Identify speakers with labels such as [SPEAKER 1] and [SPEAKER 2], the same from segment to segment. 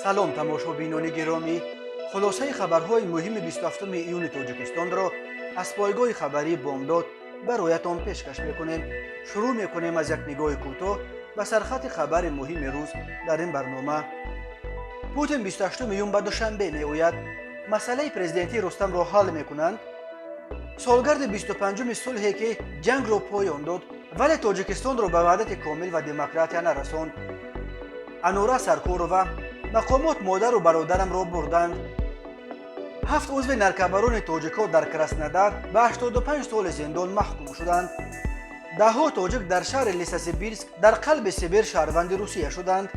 [SPEAKER 1] салом тамошобинони гиромӣ, хулосаи хабарҳои муҳими 27 июни тоҷикистонро аз пойгоҳи хабарии бомдод бароятон пешкаш мекунем. шурӯъ мекунем аз як нигоҳи кӯтоҳ ба сархати хабари муҳими рӯз дар ин барнома. путин 28 июн ба душанбе меояд. масъалаи президентӣ рустамро ҳал мекунанд. солгарди 25 сулҳе ки ҷангро поён дод, вале тоҷикистонро ба ваҳдати комил ва демократия нарасонд. анура саркурова: мақомот модару бародарамро бурданд. 7 узви наркабарони тоҷико дар Краснодар ба 85 соли зиндон маҳкум шуданд. даҳҳо тоҷик дар шаҳри Лесосибирск дар қалби Сибир шаҳрванди Русия шуданд.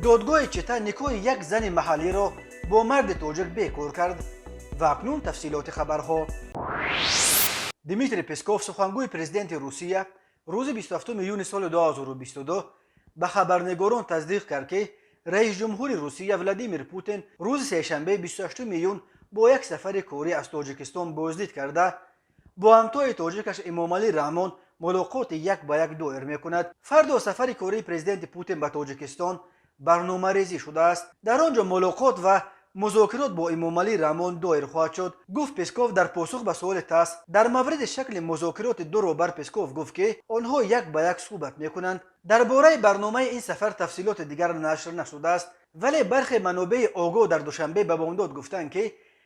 [SPEAKER 1] додгоҳи чита никоҳи як зани маҳаллиро бо марди тоҷик бекор кард. ва акнун тафсилоти хабарҳо. Дмитрий Песков, сухангӯи президенти Русия, рӯзи 27 июни соли 2022 ба хабарнигорон tasdiq кард ки раис ҷумҳури Русия Владимир Путин рӯзи сешанбе 28 июн бо як сафари корӣ аз Тоҷикистон боздид карда, бо ҳамтои тоҷикаш Эмомалӣ Раҳмон мулоқоти як ба як доир мекунад. фардо сафари кории президенти Путин ба Тоҷикистон барномарезӣ шудааст. дар он ҷо мулоқот ва музокирот бо Эмомалӣ Раҳмон доир хоҳад шуд, гуфт Песков дар посух ба суоли ТАСС. дар мавриди шакли музокироти ду роҳбар Песков гуфт ки онҳо як ба як суҳбат мекунанд. дар бораи барномаи ин сафар тафсилоти дигар нашр нашудааст, вале бархе манобеи огоҳ дар душанбе ба бомдод гуфтанд ки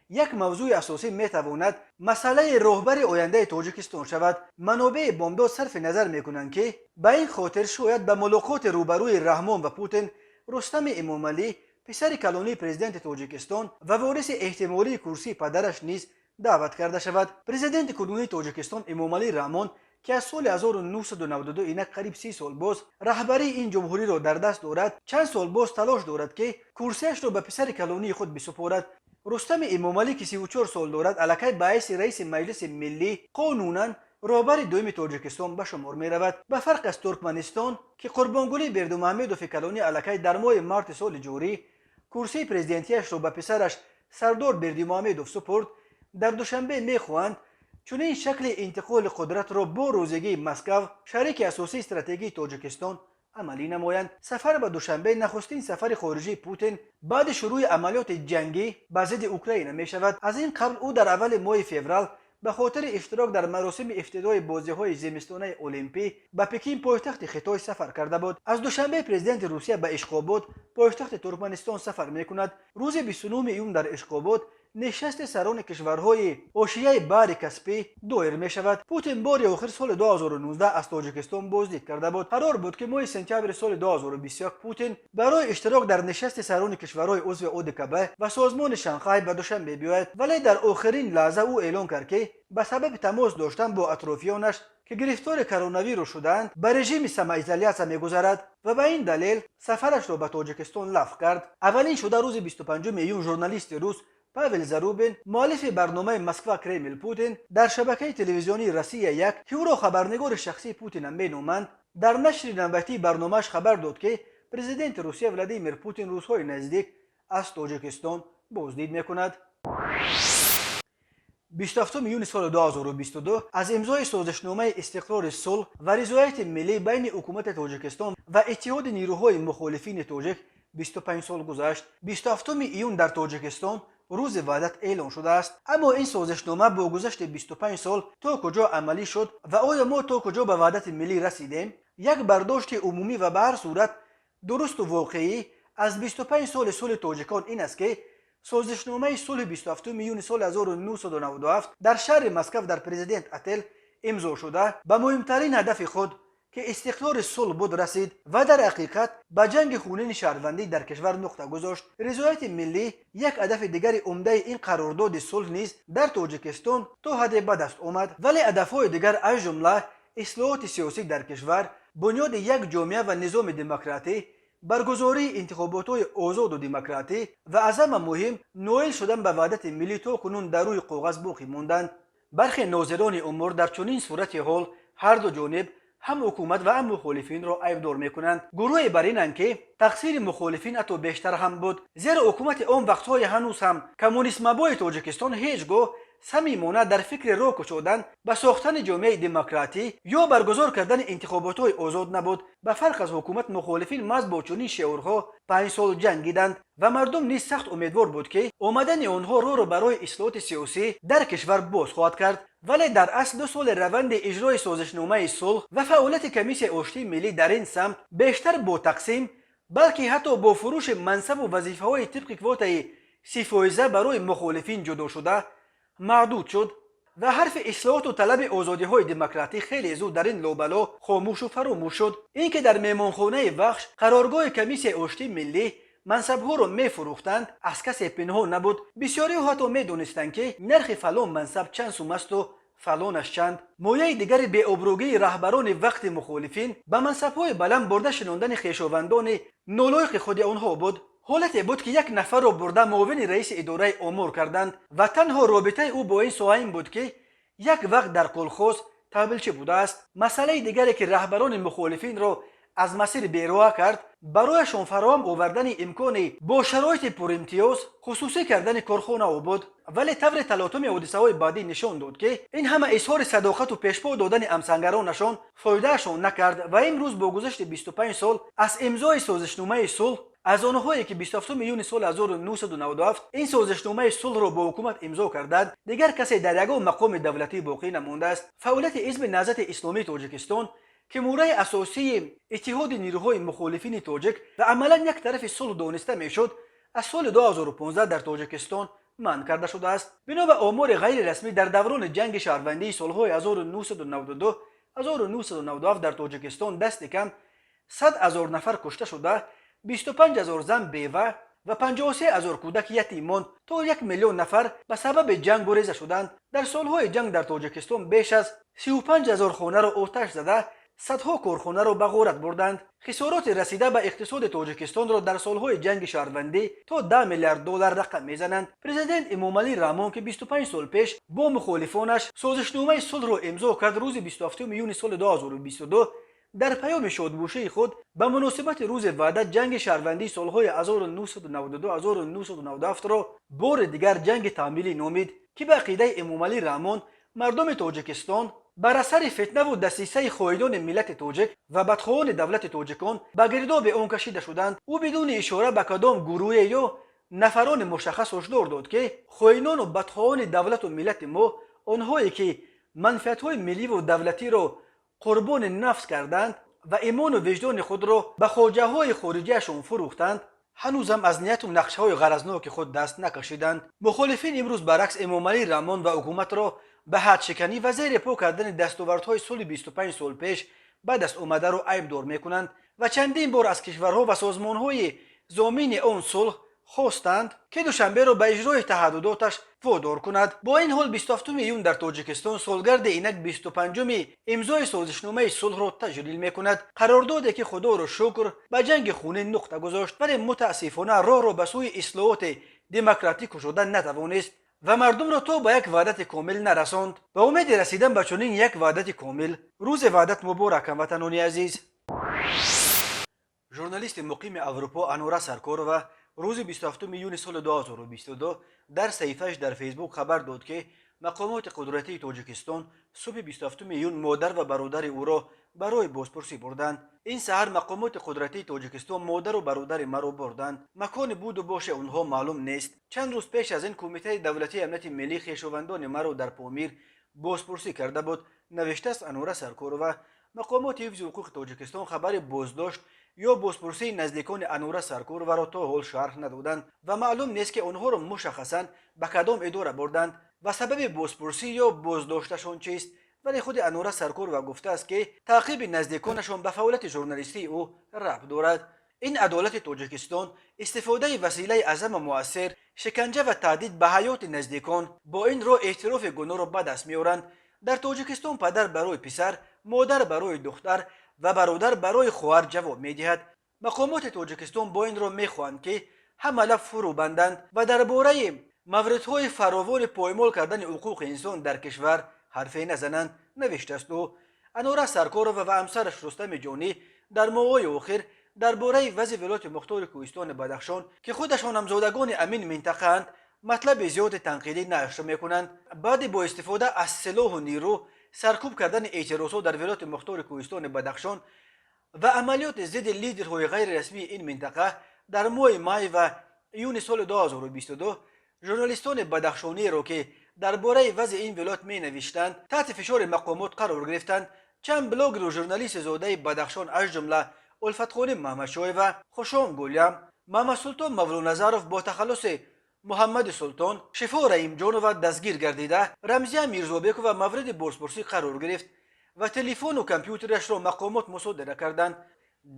[SPEAKER 1] як мавзӯи асосӣ метавонад масъалаи роҳбари ояндаи Тоҷикистон шавад. манобеи бомдод сарфи назар мекунанд ки ба ин хотир шояд ба мулоқоти рӯбарӯи Раҳмон ва Путин Рустами Эмомалӣ, писари калонии президенти Тоҷикистон ва вориси эҳтимолии курсии падараш низ даъват карда шавад. президенти кунунии Тоҷикистон Эмомалӣ Раҳмон ки аз соли 1992 инак қариб 30 сол боз раҳбарии ин ҷумҳуриро дар даст дорад, чанд сол боз талош дорад ки курсиашро ба писари калонии худ бисупорад. рустами Эмомалӣ ки 34 сол дорад, аллакай ба ҳайси раиси маҷлиси миллӣ қонунан роҳбари дуюми Тоҷикистон ба шумор меравад. ба фарқ аз Туркманистон ки Қурбонгулӣ Бердумаҳмедови Калонӣ аллакай дар моҳи марти соли ҷорӣ курсии президентиашро ба писараш Сардор Бердимуҳамедов супурд, дар душанбе мехоҳанд чунин шакли интиқоли қудратро бо розигии Москав, шарики асосии стратегии Тоҷикистон, амалӣ намоянд. сафар ба душанбе нахустин сафари хориҷии Путин баъди шурӯъи амалиёти ҷангӣ ба зидди Украина мешавад. аз ин қабл ӯ дар аввали моҳи феврал ба хотири иштирок дар маросими ифтидои бозиҳои зимистонаи олимпӣ ба Пекин, пойтахти Хитой сафар карда буд. аз душанбе президенти Русия ба Ишқобод, пойтахти Туркманистон сафар мекунад. рӯзи 29 июн дар Ишқобод нишасти сарони кишварҳои ошияи баҳри Каспӣ доир мешавад. Путин бори охир соли 2019 аз Тоҷикистон боздид карда буд. қарор буд ки моҳи сентябри соли 2021 Путин барои иштирок дар нишасти сарони кишварҳои узви ОДКБ ва созмони Шанхай ба Душанбе биёяд, вале дар охирин лаҳза ӯ эълон кард ки ба сабаби тамос доштан бо атрофиёнаш ки гирифтори коронавирус шудаанд, ба режими самоизолясия мегузарад ва ба ин далел сафарашро ба Тоҷикистон лағв кард. аввалин шуда рӯзи 25 июн журналисти рус Павел Зарубин, муаллифи барномаи Москва Кремл Путин, дар шабакаи телевизионии Россия-1 ки ӯро хабарнигори шахсии Путина меноманд, дар нашри навбатии барномааш хабар дод ки президенти Русия Владимир Путин рӯзҳои наздик аз Тоҷикистон боздид мекунад. 27 июни соли 2022 аз имзои созишномаи истиқрори сулҳ ва ризояти миллӣ байни ҳукумати Тоҷикистон ва иттиҳоди нирӯҳои мухолифини тоҷик 25 сол гузашт. 27 июн дар Тоҷикистон рӯзи ваҳдат эълон шудааст. аммо ин созишнома бо гузашти 25 сол то куҷо амалӣ шуд ва оё мо то куҷо ба ваҳдати миллӣ расидем? як бардошти умумӣ ва ба ҳар сурат дурусту воқеӣ аз 25 соли сулҳи тоҷикон ин аст ки созишномаи сулҳи 27 июни соли 1997 дар шаҳри Москав дар президент отел имзо шуда ба муҳимтарин ҳадафи худ ки истиқрори сулҳ буд расид ва дар ҳақиқат ба ҷанги хунини шаҳрвандӣ дар кишвар нуқта гузошт. ризояти миллӣ як ҳадафи дигари умдаи ин қарордоди сулҳ низ дар Тоҷикистон то ҳадде ба даст омад, вале ҳадафҳои дигар аз ҷумла ислоҳоти сиёсӣ дар кишвар, бунёди як ҷомеа ва низоми демократӣ, баргузории интихоботҳои озоду демократӣ ва аз ҳама муҳим ноил шудан ба ваҳдати миллӣ то кунун дар рӯи коғаз боқӣ монданд. бархе нозирони умур дар чунин сурати ҳол ҳар ду ҷониб ҳам ҳукумат ва ҳам мухолифинро айбдор мекунанд. гурӯҳе бар инанд ки тақсири мухолифин ҳатто бештар ҳам буд, зеро ҳукумати он вақтҳои ҳанӯз ҳам коммунистмабои Тоҷикистон ҳеҷ гоҳ صمیمانه در فکر راه گشودن به ساختن جامعه دموکراتی یا برگزار کردن انتخابات‌های آزاد نبود. به فرق از حکومت، مخالفین محض با چنین شعارها 5 سال جنگیدند و مردم نیز سخت امیدوار بود که آمدن آنها راه را برای اصلاحات سیاسی در کشور باز خواهد کرد. ولی در اصل 2 سال روند اجرای سازشنامه صلح و فعالیت کمیسیون آشتی ملی در این سمت بیشتر با تقسیم، بلکه حتی با فروش منصب و وظیفه‌های طبق کوتای 30% برای مخالفین جدا شده محدود شد و حرف اصلاحات و طلب آزادی‌های دموکراتیک خیلی زود در این لابلا خاموش و فراموش شد. اینکه در میمانخانه وخش قرارگاه کمیسیون آشتی ملی منصب‌ها را می‌فروختند از کسی پنهان نبود. بسیاری حتی می‌دانستند که نرخ فلان منصب چند سوم است و فلانش چند. مایه دیگر بی‌آبرویی رهبران وقت مخالفین به منصب‌های بلند برده شناندن خویشاوندان نالایق خود آنها بود. حالتی بود که یک نفر را برده معاون رئیس اداره امور کردند و تنها رابطه او با این سوء این بود که یک وقت در کلخوز تابلچه بوده است. مسئله دیگری که رهبران مخالفین را از مسیر بیراه کرد، برایشان فراهم آوردن امکان با شرایط پرامتیاز خصوصی کردن کارخانه بود. ولی طور تلاطم حادثه‌های بعدی نشان داد که این همه اظهار صداقت و پیشپا دادن امسنگرانشان فایدهشان نکرد و امروز با گذشت 25 سال از امضای سازشنامه صلح، از آنهایی که 27 میلیون سال 1997 این سازشنامه صلح را با حکومت امضا کردند، دیگر کسی در یگان مقام دولتی باقی نمانده است. فعالیت حزب نهضت اسلامی تاجیکستان که مورای اساسی اتحاد نیروهای مخالفین تاجیک و عملا یک طرف صلح دانسته میشد، از سال 2015 در تاجیکستان منع کرده شده است. بنا به آمار غیر رسمی در دوران جنگ شهروندی سالهای 1992 1997 در تاجیکستان دست کم 100,000 نفر کشته شده، 25,000 زن بیوه و 53,000 کودک یتیمان تا 1 میلیون نفر به سبب جنگ گریزه شدند. در سالهای جنگ در تاجیکستان بیش از 35,000 خانه را آتش زده، صدها کارخانه را به غارت بردند. خسارات رسیده به اقتصاد تاجیکستان را در سالهای جنگ شهروندی تا 10 میلیارد دلار رقم میزنند. پرزیدنت امامعلی رحمان که 25 سال پیش با مخالفانش سازشنامه صلح را امضا کرد، روز 27 میلیون سال 2022 در پیام شادبوشی خود به مناسبت روز وحدت جنگ شهروندی سالهای 1992-1997 را بار دیگر جنگ تعمیلی نامید که به عقیده امامعلی رحمان مردم تاجیکستان بر اثر فتنه و دسیسه خواهیدان ملت تاجیک و بدخواهان دولت تاجیکان به گرداب آن کشیده شدند. او بدون اشاره به کدام گروه یا نفران مشخص هشدار داد که خواهینان و بدخواهان دولت و ملت ما، آنهایی که منفعت‌های ملی و دولتی را قربان نفس کردند و ایمان و وجدان خود را به خواجه‌های خارجیشان فروختند، هنوزم از نیت و نقشه‌های غرضناک خود دست نکشیدند. مخالفین امروز برعکس امامعلی رحمان و حکومت را به حد شکنی و زیر پا کردن دستاوردهای سال 25 سال پیش به دست آمده را عیب‌دار می‌کنند و چندین بار از کشورها و سازمان‌های ضامن آن صلح خواستند که دوشنبه را به اجرای تعهداتش وادار کند. با این حال 27 میلیون در تاجیکستان سالگرد اینک 25 امضای سازشنامه صلح را تجلیل می‌کند. قراردادی که خدا را شکر به جنگ خونه نقطه گذاشت، ولی متاسفانه راه را به سوی اصلاحات دموکراتیک شدن نتوانست و مردم را تا به یک وحدت کامل نرساند. با امید رسیدن به چنین یک وحدت کامل، روز وحدت مبارک هموطنان عزیز. ژورنالیست مقیم اروپا انوره سرکارова روز 27 میلیون سال 2022 در صحیفه‌اش در فیسبوک خبر داد که مقامات قدرتی تاجیکستان صبح 27 میلیون مادر و برادر او را برای بازپرسی بردند. این سحر مقامات قدرتی تاجیکستان مادر و برادر مرا بردند. مکان بود و باش آنها معلوم نیست. چند روز پیش از این کمیته دولتی امنیت ملی خویشاوندان مرا در پامیر بازپرسی کرده بود، نوشته است انوره سرکارova. مقامات حفظ حقوق تاجیکستان خبر بازداشت یا بازپرسی نزدیکان انوره سرکارova را تا حال شرح ندادند و معلوم نیست که آنها را مشخصاً به کدام اداره بردند و سبب بازپرسی یا بازداشتشان چیست. ولی خود انوره سرکارova گفته است که تعقیب نزدیکانشان به فعالیت ژورنالیستی او ربط دارد. این عدالت تاجیکستان استفاده وسیله اعظم و مؤثر، شکنجه و تهدید به حیات نزدیکان، با این را اعتراف گناه را به دست می‌آورند. در تاجیکستان پدر برای پسر، مادر برای دختر و برادر برای خواهر جواب می‌دهد. مقامات تاجیکستان با این را می‌خواهند که همه لب فرو بندند و درباره موردهای فراوان پایمال کردن حقوق انسان در کشور حرفی نزنند، نوشته است. انوره سرکارova و همسرش رستم جانی در ماه‌های اخیر درباره وضع ولایت مختار کوهستان بدخشان که خودشان همزادگان امین منطقه اند مطلب زیاد تنقیدی نشر میکنند. بعد با استفاده از سلاح و نیرو سرکوب کردن اعتراضات در ولایت مختار کوهستان بدخشان و عملیات ضد لیدرهای غیر رسمی این منطقه در ماه مای و ایون سال 2022 ژورنالیستان بدخشانی را که درباره وضع این ولایت می نوشتند تحت فشار مقامات قرار گرفتند. چند بلاگر و ژورنالیست زاده بدخشان از جمله الفت خانی محمدشاه و خوشام گولیم، محمد سلطان مولانظرف با تخلص محمد سلطان، شفا رحیم جانو دستگیر گردیده، رمزیه میرزابیک و مورد بازپرسی قرار گرفت و تلفن و کامپیوترش را مقامات مصادره کردند.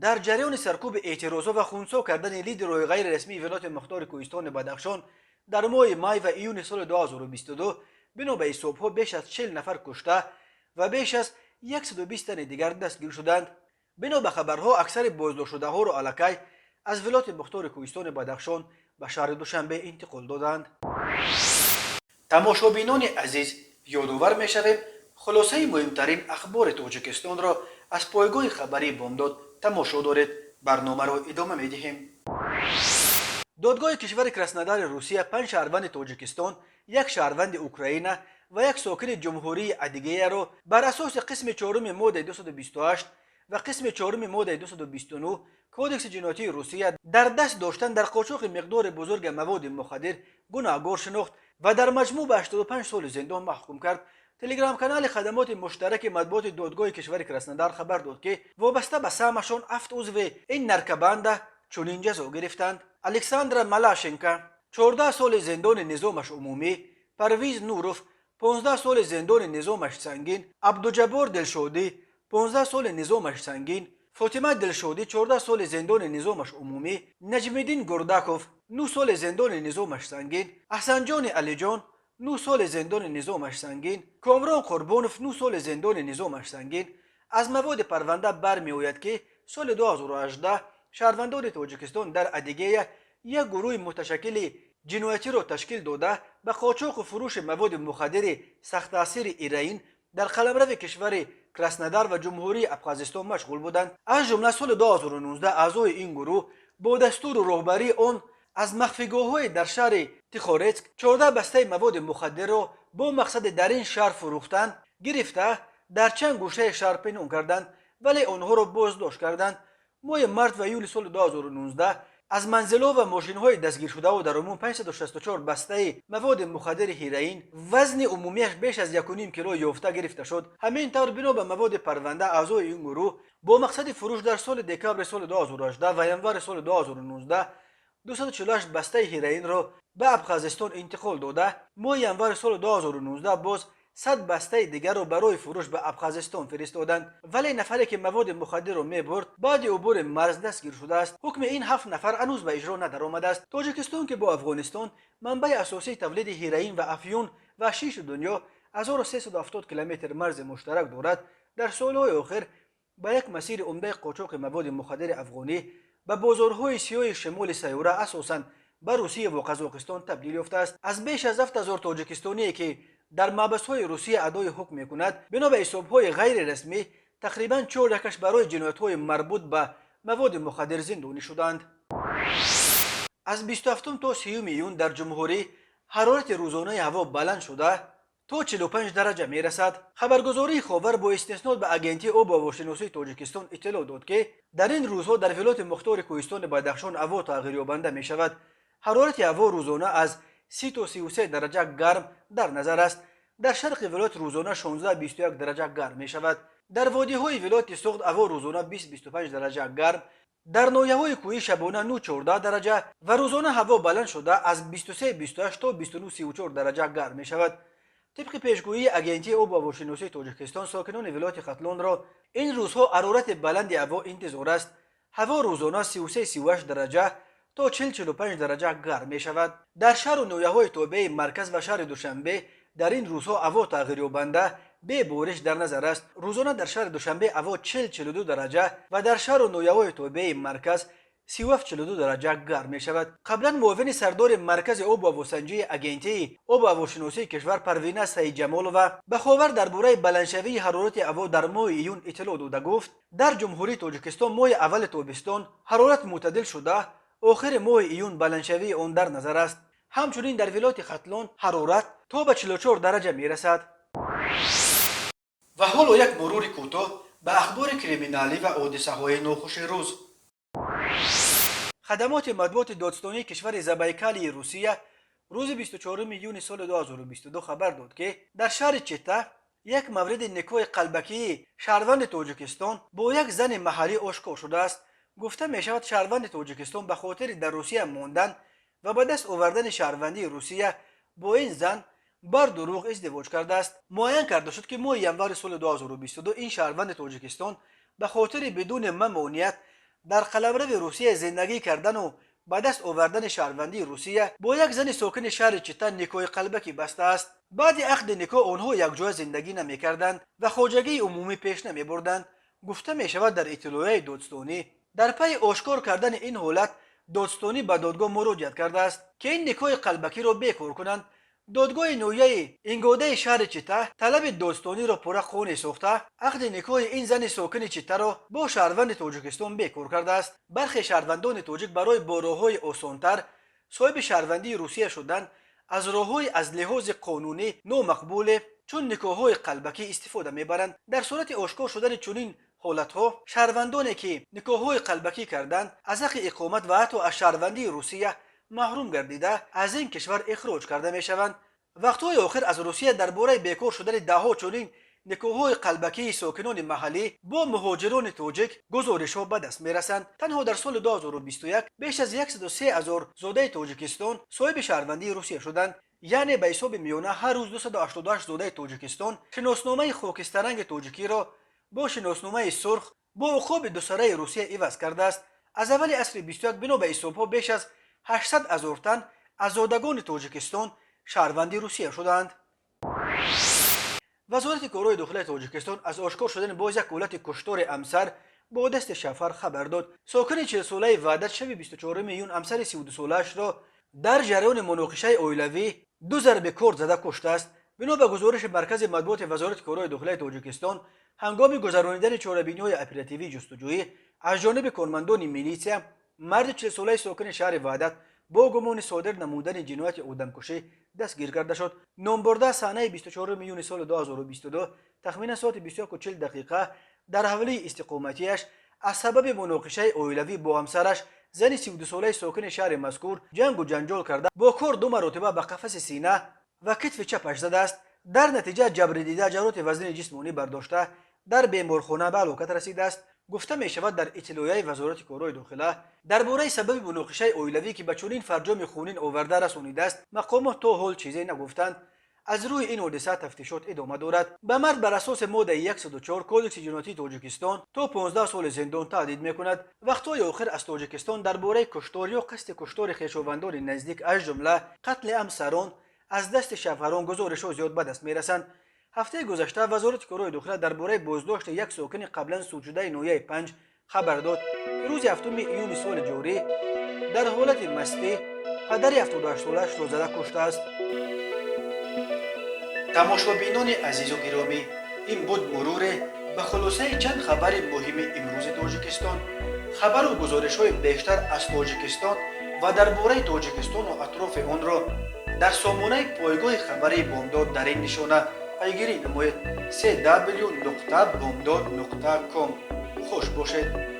[SPEAKER 1] در جریان سرکوب اعتراضات و خونسا کردن لیدرهای غیر رسمی ولایت مختار کوهستان بدخشان در ماه مای و ایون سال 2022 بنا به حساب‌ها بیش از 40 نفر کشته و بیش از 120 تن دیگر دستگیر شدند. بنا به خبرها اکثر بازداشت شده ها را الکی از ولایت مختار کوهستان بدخشان به شهر دوشنبه انتقال دادند. تماشابینان عزیز، یادآور می‌شویم خلاصه مهمترین اخبار تاجیکستان را از پایگاه خبری بامداد تماشا دارید. برنامه را ادامه می‌دهیم. دادگاه کشور کراسنودار روسیه 5 شهروند تاجیکستان، 1 شهروند اوکراین و 1 ساکن جمهوری ادیگه را بر اساس قسم 4 ماده 228 و قسم 4 ماده 229 کودکس جنایتی روسیه در دست داشتن در قاچاق مقدار بزرگ مواد مخدر گناهکار شناخت و در مجموع به 85 سال زندان محکوم کرد. تلگرام کانال خدمات مشترک مطبوعات دادگاه کشور کراسنودار خبر داد که وابسته به سهمشان 7 عضو این نرکبند چنین جزا گرفتند: الکساندر ملاشنکا 14 سال زندان نظامش عمومی، پرویز نوروف 15 سال زندان نظامش سنگین، عبدالجبار دلشادی 15 سال نظامش سنگین، فاطمه دلشادی 14 سال زندان نظامش عمومی، نجم‌الدین گرداکوف 9 سال زندان نظامش سنگین، احسان جان علیجان 9 سال زندان نظامش سنگین، کامران قربانوف 9 سال زندان نظامش سنگین. از مواد پرونده برمی‌آید که سال 2018 شهروندان تاجیکستان در ادیگه یک گروه متشکل جنایتی را تشکیل داده به قاچاق و فروش مواد مخدر سخت تاثیر هیروئین در قلمرو کشور کراسنودار و جمهوری ابخازستان مشغول بودند. از جمله سال 2019 اعضای این گروه با دستور و راهبری آن از مخفیگاه‌های در شهر تیخارتسک 14 بسته مواد مخدر را با مقصد در این شهر فروختن گرفته در چند گوشه شهر پنهان کردند، ولی آنها را بازداشت کردند. ماه مارس و ایول سال 2019 از منزل‌ها و ماشین‌های دستگیر شده و در عموم 564 بسته مواد مخدر هیروئین وزن عمومیش بیش از 1.5 کیلو یافته گرفته شد. همین طور بنا به مواد پرونده اعضای این گروه با مقصد فروش در سال دکامبر سال 2018 و ینوار سال 2019 248 بسته هیروئین را به ابخازستان انتقال داده. ماه ینوار سال 2019 باز 100 بسته دیگر را برای فروش به ابخازستان فرستادند، ولی نفری که مواد مخدر را میبرد بعد عبور مرز دستگیر شده است. حکم این 7 نفر هنوز به اجرا ندرآمده است. تاجیکستان که با افغانستان منبع اساسی تولید هیروئین و افیون و شیش دنیا 1370 کیلومتر مرز مشترک دارد، در سالهای آخر به یک مسیر عمده قاچاق مواد مخدر افغانی به بازارهای سیاه شمال سیاره اساساً به روسیه و قزاقستان تبدیل یافته است. از بیش از 7000 تاجیکستانی که در محبس‌های روسیه ادای حکم می‌کند بنا به حساب‌های غیر رسمی تقریباً 4 کش برای جنایت‌های مربوط به مواد مخدر زندانی شدند. از 27 تا 30 ایون در جمهوری حرارت روزانه هوا بلند شده تا 45 درجه میرسد. خبرگزاری خاور با استناد به اگنتی آب و هواشناسی تاجیکستان اطلاع داد که در این روزها در ولایت مختار کوهستان بدخشان هوا تغییر یابنده می شود. حرارت هوا روزانه از 30 تا 33 درجه گرم در نظر است. در شرق ولایت روزانه 16 21 درجه گرم می شود. در وادی های ولایت سغد هوا روزانه 20 25 درجه گرم، در ناحیه های کوهی شبانه 9 14 درجه و روزانه هوا بلند شده از 23 28 تا 29 34 درجه گرم می شود. طبق پیشگویی اگنتی آب و هواشناسی تاجیکستان، ساکنان ولایت ختلان را این روزها حرارت بلند هوا انتظار است. هوا روزانه 33 38 درجه تا 40 45 درجه گرم می شود. در شهر و ناحیه های تابع مرکز و شهر دوشنبه در این روزها هوا تغییر یابنده به بارش در نظر است. روزانه در شهر دوشنبه هوا 40 42 درجه و در شهر و ناحیه های تابع مرکز 37 42 درجه گرم می شود. قبلا معاون سردار مرکز آب و هواسنجی اگنتی آب و هواشناسی کشور پروینه سعید جمالووا به خبر درباره بلندشوی حرارت هوا در ماه ایون اطلاع داده گفت در جمهوری تاجیکستان ماه اول تابستان حرارت معتدل شده، آخر ماه ایون بلندشوی آن در نظر است. همچنین در ولایت ختلون حرارت تا به 44 درجه میرسد. و حالا یک مرور کوتاه به اخبار کریمینالی و حادثه های ناخوش روز. خدمات مطبوعات دادستانی کشور زبایکالی روسیه روز 24 میلیون سال 2022 خبر داد که در شهر چتا یک مورد نکاح قلبکی شهروند تاجیکستان با یک زن محلی آشکار شده است. گفته می شود شهروند تاجیکستان به خاطر در روسیه ماندن و به دست آوردن شهروندی روسیه با این زن بر دروغ ازدواج کرده است. معین کرده شد که ماه ینور سال 2022 این شهروند تاجیکستان به خاطر بدون ممانعت در قلمرو روسیه زندگی کردن و به دست آوردن شهروندی روسیه با یک زن ساکن شهر چتا نکاح قلبکی بسته است. بعد عقد نکاح آنها یکجا زندگی نمی‌کردند و خواجگی عمومی پیش نمی‌بردند. گفته می شود در اطلاعیه دادستانی در پی آشکار کردن این حالت دادستانی به دادگاه مراجعه کرده است که این نکاح قلبکی را بیکار کنند. دادگاه نویه انگاده شهر چتا طلب دادستانی را پره خانه ساخته عقد نکاح این زن ساکن چتا را با شهروند تاجیکستان بیکار کرده است. برخی شهروندان تاجیک برای با راه‌های آسان‌تر صاحب شهروندی روسیه شدن از راه‌های از لحاظ قانونی نامقبول چون نکاح‌های قلبکی استفاده می‌برند. در صورت آشکار شدن چنین حالت‌ها شهروندانی که نکاح‌های قلبکی کردند از حق اقامت و حتی از شهروندی روسیه محروم گردیده از این کشور اخراج کرده میشوند. وقت‌های آخر از روسیه درباره بیکار شدن ده‌ها چنین نکاح‌های قلبکی ساکنان محلی با مهاجران تاجیک گزارش‌ها به دست می‌رسند. تنها در سال 2021 بیش از 103,000 زاده تاجیکستان صاحب شهروندی روسیه شدند. یعنی به حساب میانه هر روز 288 زاده تاجیکستان شناسنامه خاکستررنگ تاجیکی را با شناسنامه سرخ با عقاب دو سره روسیه عوض کرده است. از اول عصر 21 بنا به حساب‌ها بیش از 800,000 تن از زادگان تاجیکستان شهروندی روسیه شدند. وزارت کارهای داخلی تاجیکستان از آشکار شدن باز یک حالت کشتار امسر با دست شفر خبر داد. ساکن 40 ساله وحدت شب 24 میلیون امسر 32 ساله‌اش را در جریان مناقشه اولیوی 2 ضربه کارد زده کشته است. بنا به گزارش مرکز مطبوعات وزارت کارهای داخلی تاجیکستان هنگام گذراندن چاره‌بینی‌های اپراتیوی جستجویی از جانب کارمندان میلیسیا مرد 40 ساله ساکن شهر وحدت با گمان صادر نمودن جنایت آدمکشی دستگیر کرده شد. نامبرده صحنه 24 میلیون سال 2022 تخمین ساعت 21:40 دقیقه در حوالی استقامتیش از سبب مناقشه اولیوی با همسرش زن 32 ساله ساکن شهر مذکور جنگ و جنجال کرده با کار 2 مرتبه به قفس سینه و کتف چپش زده است. در نتیجه جبر دیده جراحت وزن جسمانی برداشته در بیمارخانه به هلاکت رسیده است. گفته می شود در اطلاعیه وزارت کارهای داخلی درباره سبب مناقشه اولیوی که به چنین فرجام خونین آورده رسانیده است مقامات تا حال چیزی نگفتند. از روی این حادثه تفتیشات ادامه دارد. به مرد بر اساس ماده 104 کدکس جنایتی تاجیکستان تا 15 سال زندان تهدید میکند. وقت‌های آخر از تاجیکستان درباره کشتار یا قصد کشتار خویشاوندان نزدیک از جمله قتل همسران از دست شفهران گزارش‌ها زیاد به دست میرسند. هفته گذشته وزارت کارهای داخلی درباره بازداشت یک ساکن قبلا سودشده نویه 5 خبر داد که روز 7 ایون سال جاری در حالت مستی پدر 78 سالش را زده کشته است. تماشابینان عزیز و گرامی، این بود مرور به خلاصه چند خبر مهم امروز تاجیکستان. خبر و گزارش‌های بیشتر از تاجیکستان و درباره تاجیکستان و اطراف آن را در سامانه پایگاه خبری بامداد در این نشانه پیگیری نمایید: www.bomdad.com. خوش باشید.